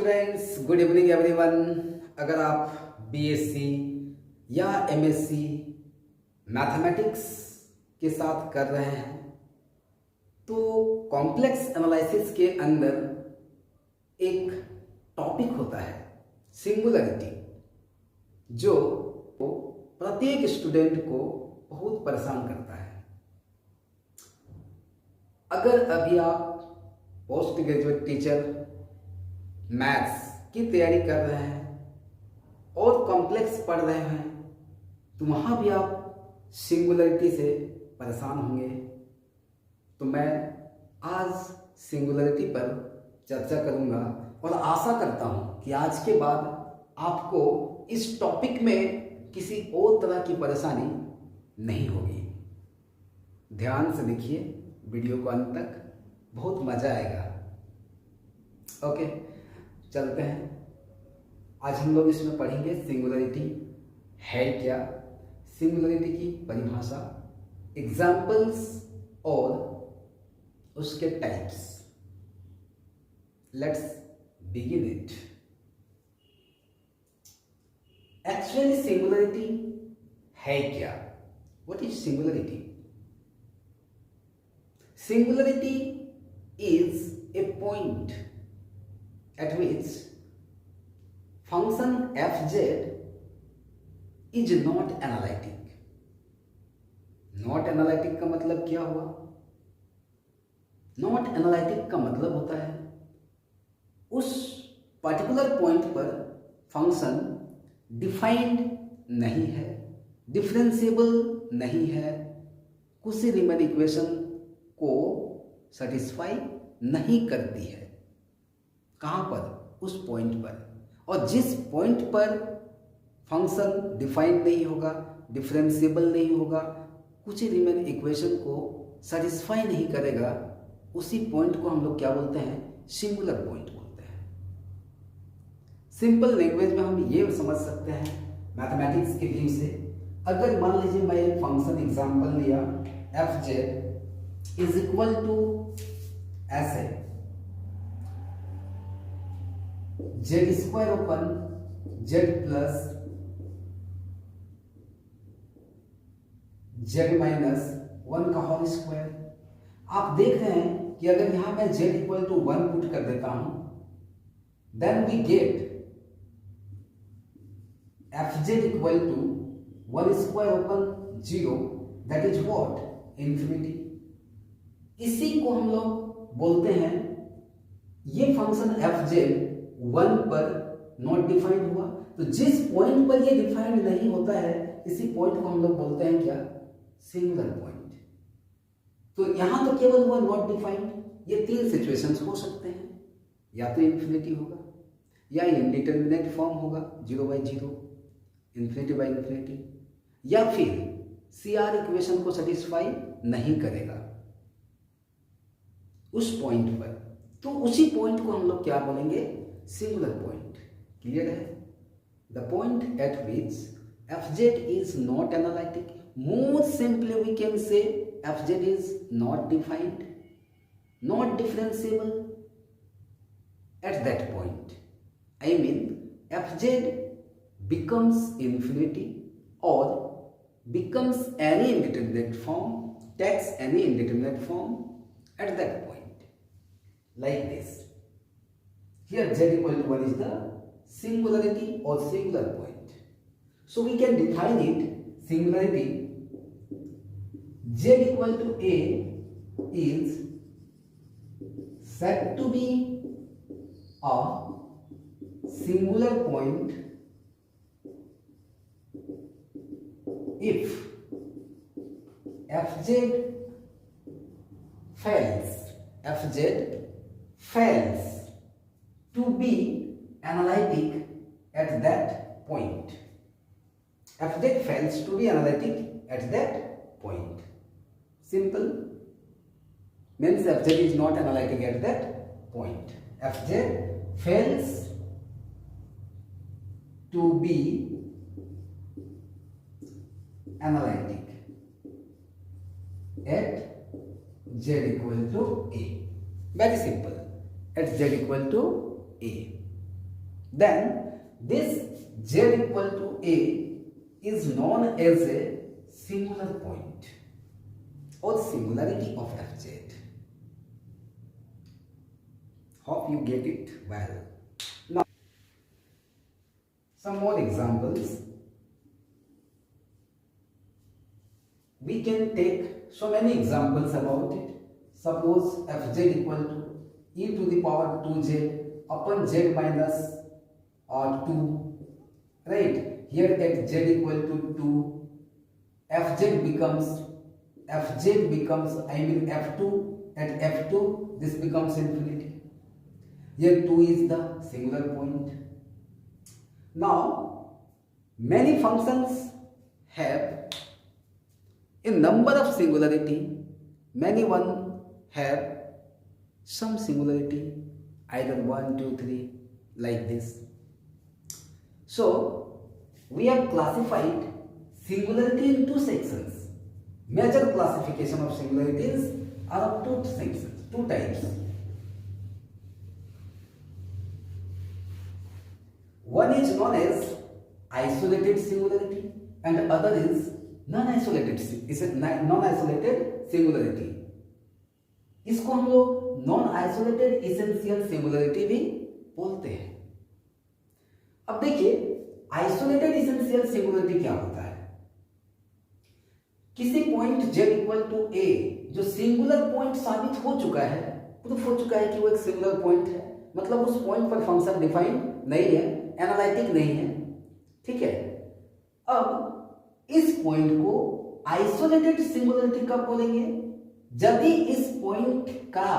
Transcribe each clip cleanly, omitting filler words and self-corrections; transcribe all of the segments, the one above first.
Students, good evening everyone. अगर आप BSc या एमएससी मैथमेटिक्स के साथ कर रहे हैं तो कॉम्प्लेक्स एनालिसिस के अंदर एक टॉपिक होता है सिंगुलरिटी, जो प्रत्येक स्टूडेंट को बहुत परेशान करता है। अगर अभी आप पोस्ट ग्रेजुएट टीचर मैथ्स की तैयारी कर रहे हैं और कॉम्प्लेक्स पढ़ रहे हैं तो वहाँ भी आप सिंगुलरिटी से परेशान होंगे। तो मैं आज सिंगुलरिटी पर चर्चा करूँगा और आशा करता हूँ कि आज के बाद आपको इस टॉपिक में किसी और तरह की परेशानी नहीं होगी। ध्यान से देखिए वीडियो को अंत तक, बहुत मज़ा आएगा। ओके, चलते हैं। आज हम लोग इसमें पढ़ेंगे सिंगुलरिटी है क्या, सिंगुलरिटी की परिभाषा, एग्जाम्पल्स और उसके types. Let's begin it. Actually singularity है क्या? What is singularity? Singularity is a point at which function fz is not analytic. Not analytic का मतलब क्या हुआ? Not analytic का मतलब होता है उस पर्टिकुलर पॉइंट पर फंक्शन डिफाइंड नहीं है, डिफरेंशिएबल नहीं है, कुछ रीमन इक्वेशन को सेटिस्फाई नहीं करती है। कहाँ पर? उस पॉइंट पर। और जिस पॉइंट पर फंक्शन डिफाइंड नहीं होगा, डिफरेंशिएबल नहीं होगा, कुछ रीमेन इक्वेशन को सेटिस्फाई नहीं करेगा, उसी पॉइंट को हम लोग क्या बोलते हैं? सिंगुलर पॉइंट बोलते हैं। सिंपल लैंग्वेज में हम ये समझ सकते हैं मैथमेटिक्स के व्यू से। अगर मान लीजिए मैं एक फंक्शन एग्जांपल लिया F Z is equal to ऐसे z square open z plus z minus 1 का होल स्क्वायर। आप देख रहे हैं कि अगर यहां मैं z इक्वल टू 1 पुट कर देता हूं, then we get fz equal to 1 square upon 0, that is what? Infinity. इसी को हम लोग बोलते हैं, ये फंक्शन एफ जेड 1 पर नॉट डिफाइंड हुआ। तो जिस पॉइंट पर ये डिफाइंड नहीं होता है, इसी पॉइंट को हम लोग बोलते हैं क्या? Singular point. तो यहां तो केवल हुआ नॉट डिफाइंड। ये तीन सिचुएशंस हो सकते हैं, या तो इंफिनिटी होगा, या इनडिटरमिनेट फॉर्म होगा 0/0, इंफिनिटी, या फिर सीआर इक्वेशन को सेटिस्फाई नहीं करेगा उस पॉइंट पर। तो उसी पॉइंट को हम लोग क्या बोलेंगे? Singular point. क्लियर है? The point at which fz is not analytic, more simply we can say fz is not defined, not differentiable at that point. I mean fz becomes infinity or becomes any indeterminate form, takes any indeterminate form at that point, like this. Here z equal to 1 is the singularity or singular point. So we can define it, singularity z equal to a is said to be a singular point if fz fails to be analytic at that point. fz fails to be analytic at that point. Simple. Means fz is not analytic at that point. fz fails to be analytic at z equal to a. Very simple. At z equal to a. then this z equal to a is known as a singular point or singularity of fz. Hope you get it well. Now some more examples. We can take so many examples about it. Suppose fz equal to e to the power 2z upon z minus 2, right? Here at z equal to 2, fz becomes f2. At f2 this becomes infinity. Here 2 is the singular point. Now many functions have a number of singularity. Many one have some singularity, either 1, 2, 3, like this. So we have classified singularity in two sections. Major classification of singularities are of two sections, two types. One is known as isolated singularity and other is non-isolated singularity. इसको हम लोग non isolated essential singularity भी बोलते हैं. अब देखिए isolated essential singularity क्या होता है. किसी point z equal to a जो सिंगुलर पॉइंट साबित हो चुका है, प्रूफ हो चुका है कि वो एक सिंगुलर पॉइंट है, मतलब उस पॉइंट पर फंक्शन डिफाइन नहीं है, एनालिटिक नहीं है, ठीक है. अब इस पॉइंट को आइसोलेटेड सिंगुलरिटी कब बोलेंगे? यदि इस पॉइंट का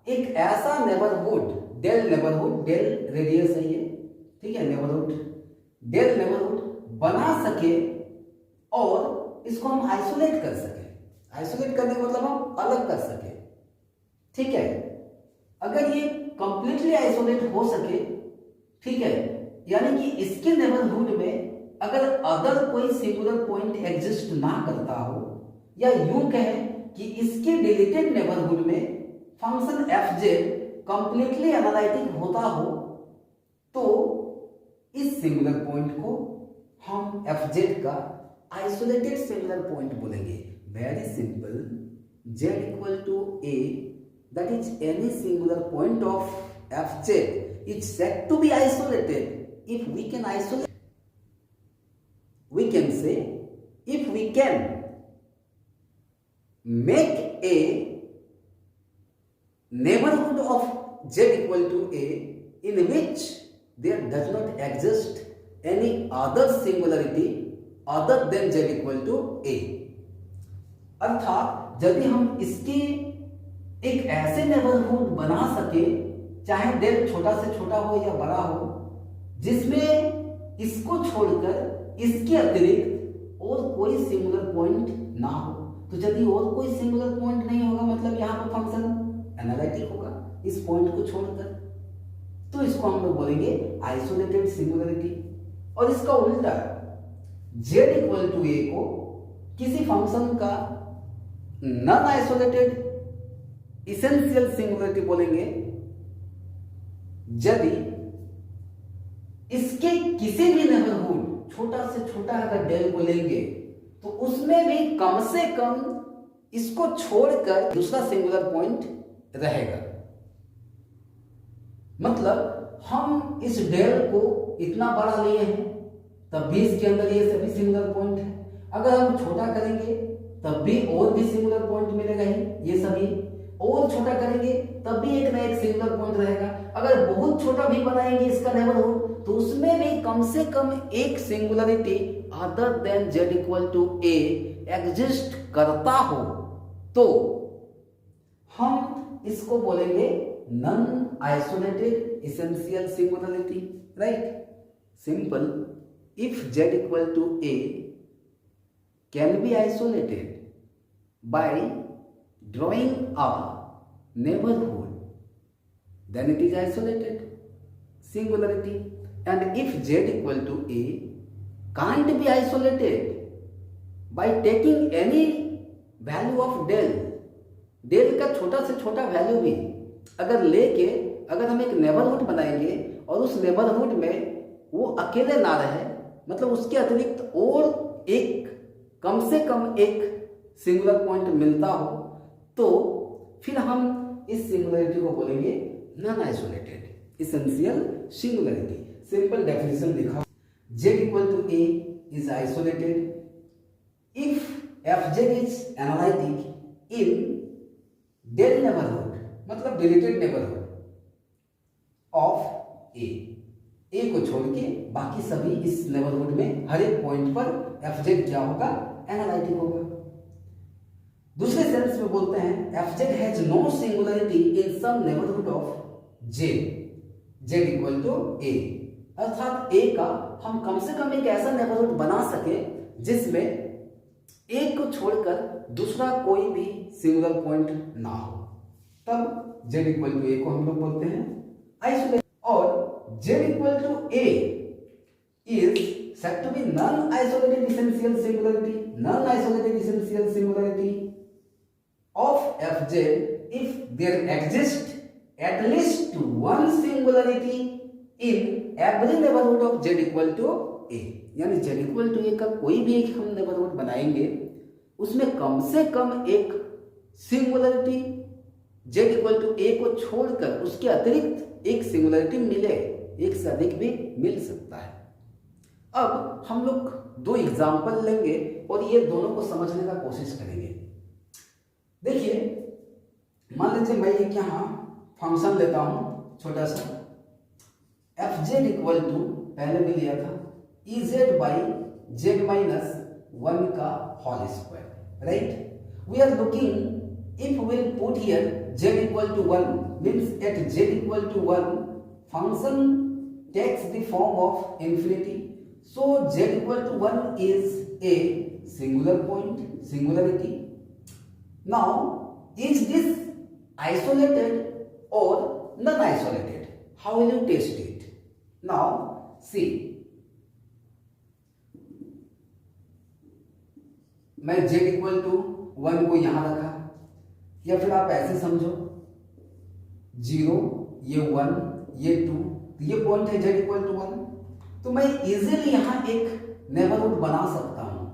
एक ऐसा नेबरहुड, डेल रेडियस है ये, ठीक है, डेल नेबरहुड बना सके और इसको हम आइसोलेट कर सके. आइसोलेट करने का मतलब हम अलग कर सके, ठीक है. अगर ये कंप्लीटली आइसोलेट हो सके, ठीक है, यानी कि इसके नेबरहुड में अगर अदर कोई सिंगुलर पॉइंट एग्जिस्ट ना करता हो, या यूं कहें कि इसके डिलीटेड नेबरहुड में फंक्शन fj कंप्लीटली एनालिटिक होता हो, तो इस सिंगुलर पॉइंट को हम fj का आइसोलेटेड सिंगुलर पॉइंट बोलेंगे. Very simple. z equal to a, that is any singular point of fj is said to be isolated if we can isolate. We can say if we can make a neighborhood of z equal to a in which there does not exist any other singularity other than z equal to a. अर्थात यदि हम इसके एक ऐसे neighbourhood बना सके, चाहे del छोटा से छोटा हो या बड़ा हो, जिसमें इसको छोड़कर इसके अतिरिक्त और कोई सिंगुलर पॉइंट ना हो. तो यदि और कोई सिंगुलर पॉइंट नहीं होगा, मतलब यहां पर फंक्शन एनालिटिक होगा इस पॉइंट को छोड़कर, तो इसको हम लोग बोलेंगे आइसोलेटेड सिंगुलरिटी. और इसका उल्टा z इक्वल टू a को किसी फंक्शन का नॉन आइसोलेटेड इसेंशियल सिंगुलरिटी बोलेंगे यदि इसके किसी भी नेबरहुड, छोटा से छोटा अगर डेल को लेंगे तो उसमें भी कम से कम इसको छोड़कर दूसरा सिंगुलर पॉइंट रहेगा. मतलब हम इस डेल को इतना बड़ा लिए हैं तब भी इसके अंदर ये सभी सिंगुलर पॉइंट है. अगर हम छोटा करेंगे तब भी और भी सिंगुलर पॉइंट मिलेगा ही, ये सभी. और छोटा करेंगे तब भी एक ना एक सिंगुलर पॉइंट रहेगा. अगर बहुत छोटा भी बनाएंगे इसका नेबरहुड तो उसमें भी कम से कम एक singularity other than z equal to a exist करता हो, तो हम इसको बोलेंगे non isolated essential singularity. Right. Simple. If z equal to a can be isolated by drawing a neighborhood, then it is isolated singularity. And if z equal to a can't be isolated by taking any value of del का छोटा से छोटा value भी अगर लेके अगर हम एक नेबरहुड बनाएंगे और उस नेबरहुड में वो अकेले ना रहे, मतलब उसके अतिरिक्त और एक कम से कम एक सिंगुलर पॉइंट मिलता हो, तो फिर हम इस सिंगुलरिटी को बोलेंगे non isolated essential singularity. Simple definition लिखा, z equal to a is isolated if fz is analytic in del neighborhood, मतलब डिलीटेड नेबरहुड ऑफ a को छोड़ के बाकी सभी इस नेबरहुड में हर एक पॉइंट पर fz क्या होगा, एनालिटिक होगा। दूसरे सेंस में बोलते हैं fz has no singularity in some neighbourhood of z equal to a, अर्थात a का हम कम से कम एक ऐसा नेबरहुड बना सके जिसमें एक को छोड़कर दूसरा कोई भी सिंगुलर पॉइंट ना हो, तब z इक्वल टू a को हम लोग बोलते हैं आइसोलेटेड। और z equal to a is said to be non-isolated essential singularity, non-isolated essential singularity of fz if there exists at least one singularity in every neighborhood of z equal to a, यानी z equal to a का कोई भी एक हम neighbourhood बनाएंगे उसमें कम से कम एक singularity z equal to a को छोड़कर उसके अतिरिक्त एक सिंगुलरिटी मिले, एक से अधिक भी मिल सकता है। अब हम लोग दो एग्जाम्पल लेंगे और ये दोनों को समझने का कोशिश करेंगे। देखिए, मान लीजिए मैं एक यहाँ फंक्शन लेता हूं छोटा सा fz इक्वल टू, पहले भी लिया था, ez बाई z माइनस 1 का whole square, right. We are looking if will put here z equal to 1 means at z equal to 1 function takes the form of infinity, so z equal to 1 is a singular point, singularity. Now is this isolated or non-isolated? How will you test it? Now see, मैं z equal to 1 को यहां रखा, या फिर आप ऐसे समझो 0 ये 1 ये 2, ये पॉइंट है z इक्वल टू 1, तो मैं इजीली यहां एक नेबरहुड बना सकता हूं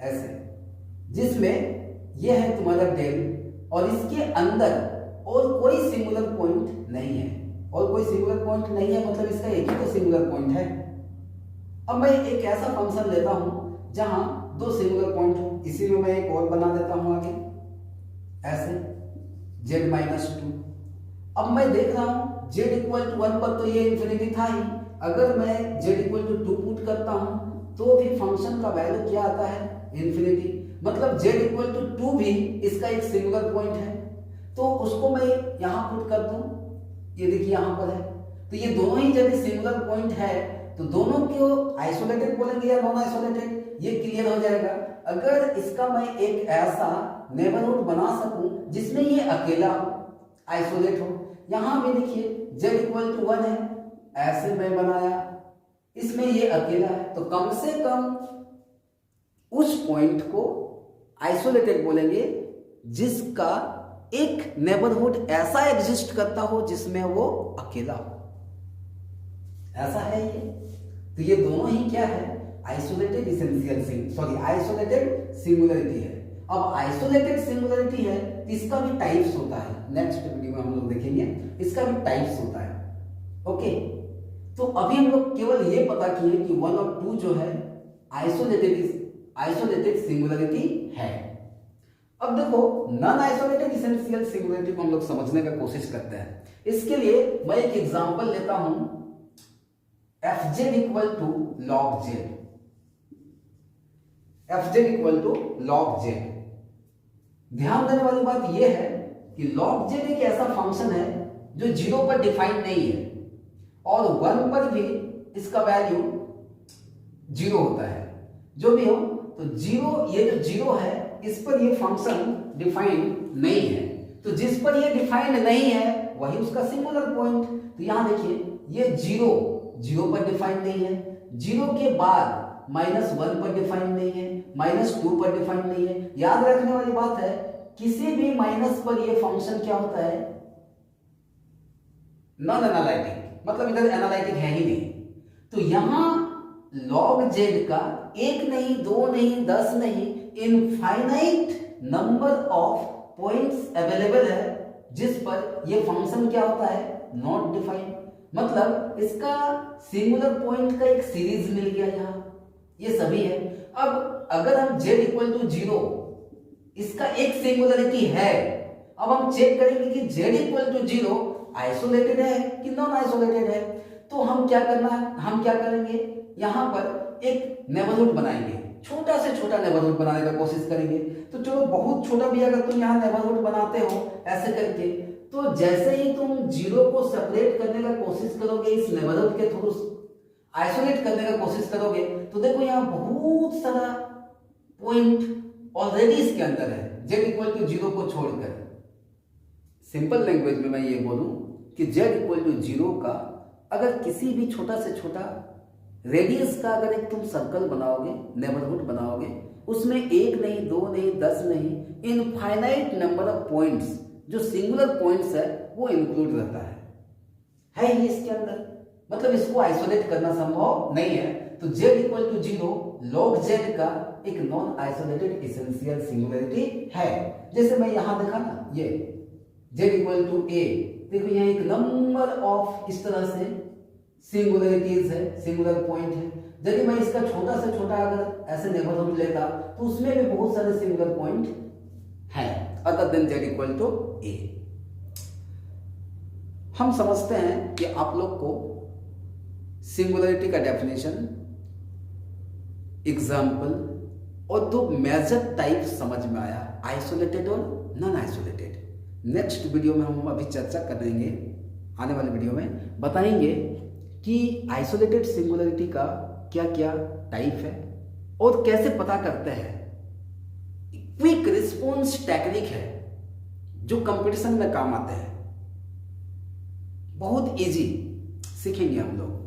ऐसे, जिसमें यह है तुम्हारा डेल और इसके अंदर और कोई सिंगुलर पॉइंट नहीं है, और कोई सिंगुलर पॉइंट नहीं है मतलब इसका एक ही तो सिंगुलर पॉइंट है। अब मैं एक ऐसा फंक्शन लेता हूं जहां दो सिंगुलर पॉइंट हो, इसी में मैं एक और बना देता हूं आगे ऐसे z माइनस 2। अब मैं देख रहा हूं z इक्वल टू 1 पर तो ये इंफिनिटी था ही, अगर मैं z इक्वल टू 2 पुट करता हूं तो भी फंक्शन का वैल्यू क्या आता है, इंफिनिटी, मतलब z इक्वल टू 2 भी इसका एक सिंगुलर पॉइंट है, तो उसको मैं यहां पुट कर दूं, ये देखिए यहां पर है, तो ये दोनों ही यदि सिंगुलर पॉइंट है तो दोनों को आइसोलेटेड बोलेंगे या नॉन आइसोलेटेड, ये क्लियर हो जाएगा। अगर इसका मैं एक ऐसा नेबरहुड बना सकूं जिसमें ये अकेला हो, आइसोलेट हो, यहां भी देखिए z इक्वल टू 1 है, ऐसे मैं बनाया, इसमें ये अकेला है, तो कम से कम उस पॉइंट को आइसोलेटेड बोलेंगे जिसका एक नेबरहुड ऐसा एग्जिस्ट करता हो जिसमें वो अकेला हो, ऐसा है ये। तो ये दोनों ही क्या है, आइसोलेटेड इसेंशियल आइसोलेटेड सिंगुलरिटी है। अब आइसोलेटेड सिंगुलरिटी है तो इसका भी टाइप्स होता है, नेक्स्ट वीडियो में हम लोग देखेंगे, इसका भी टाइप्स होता है। ओके, तो अभी हम लोग केवल ये पता किए कि 1 और 2 जो है आइसोलेटेड सिंगुलरिटी है। अब देखो नॉन आइसोलेटेड इसेंशियल सिंगुलरिटी को हम लोग समझने का कोशिश करते हैं। इसके लिए मैं एक एग्जांपल लेता हूं fz equal to log z, fz equal to log z। ध्यान देने वाली बात यह है कि log z एक ऐसा फंक्शन है जो 0 पर डिफाइन नहीं है और 1 पर भी इसका वैल्यू 0 होता है, जो भी हो, तो 0, ये जो 0 है इस पर ये फंक्शन डिफाइन नहीं है, तो जिस पर ये डिफाइंड नहीं है वही उसका सिंगुलर पॉइंट। तो यहां देखिए ये 0 पर डिफाइंड नहीं है, 0 के बाद -1 पर डिफाइंड नहीं है, -2 पर डिफाइंड नहीं है। याद रखने वाली बात है किसी भी माइनस पर ये फंक्शन क्या होता है, नॉन एनालिटिक, मतलब इधर एनालिटिक है ही नहीं। तो यहां log z का एक नहीं, दो नहीं, 10 नहीं, infinite number of points available है जिस पर ये फंक्शन क्या होता है, नॉट डिफाइंड। मतलब इसका सिंगुलर पॉइंट का एक सीरीज मिल गया यहां, ये सभी है। अब अगर हम z इक्वल टू 0, इसका एक सिंगुलरिटी है, अब हम चेक करेंगे कि z इक्वल टू 0 आइसोलेटेड है कि नॉन आइसोलेटेड है। तो हम क्या करना है, हम क्या करेंगे, यहां पर एक नेबरहुड बनाएंगे, छोटा से छोटा नेबरहुड बनाने का कोशिश करेंगे। तो चलो बहुत छोटा भी अगर तुम यहाँ नेबरहुड बनाते हो ऐसे करके, तो जैसे ही तुम 0 को सेपरेट करने का कोशिश करोगे इस नेबरहुड के थ्रू, आइसोलेट करने का कोशिश करोगे, तो देखो यहाँ बहुत सारा पॉइंट ऑलरेडी इसके अंदर है z इक्वल टू 0 को छोड़कर। सिंपल लैंग्वेज में मैं ये बोलूं कि z इक्वल टू 0 का अगर किसी भी छोटा से छोटा रेडियस का अगर एक तुम सर्कल बनाओगे, नेबरहुड बनाओगे, उसमें एक नहीं, दो नहीं, 10 नहीं, इनफाइनाइट नंबर ऑफ पॉइंट्स, जो सिंगुलर पॉइंट्स है वो इंक्लूड रहता है ही इसके अंदर। मतलब इसको आइसोलेट करना संभव नहीं है। तो z equal to 0 log z का एक नॉन आइसोलेटेड इसेंशियल सिंगुलरिटी है। जैसे मैं यहां देखा ना, ये z इक्वल टू a, देखो यहाँ एक नंबर ऑफ इस तरह से सिंगुलरिटीज है, सिंगुलर पॉइंट है। यदि मैं इसका छोटा से छोटा अगर ऐसे नेबरहुड लेता तो उसमें भी बहुत सारे सिंगुलर पॉइंट हैं other than z equal to a। हम समझते हैं कि आप लोग को सिंगुलरिटी का डेफिनेशन, एग्जाम्पल और दो मेजर टाइप समझ में आया, आइसोलेटेड और नॉन आइसोलेटेड। नेक्स्ट वीडियो में हम अभी चर्चा करेंगे, आने वाले वीडियो में बताएंगे कि आइसोलेटेड सिंगुलरिटी का क्या क्या टाइप है और कैसे पता करते हैं। क्विक रिस्पॉन्स टेक्निक है जो कंपटीशन में काम आते हैं, बहुत इजी सीखेंगे हम लोग।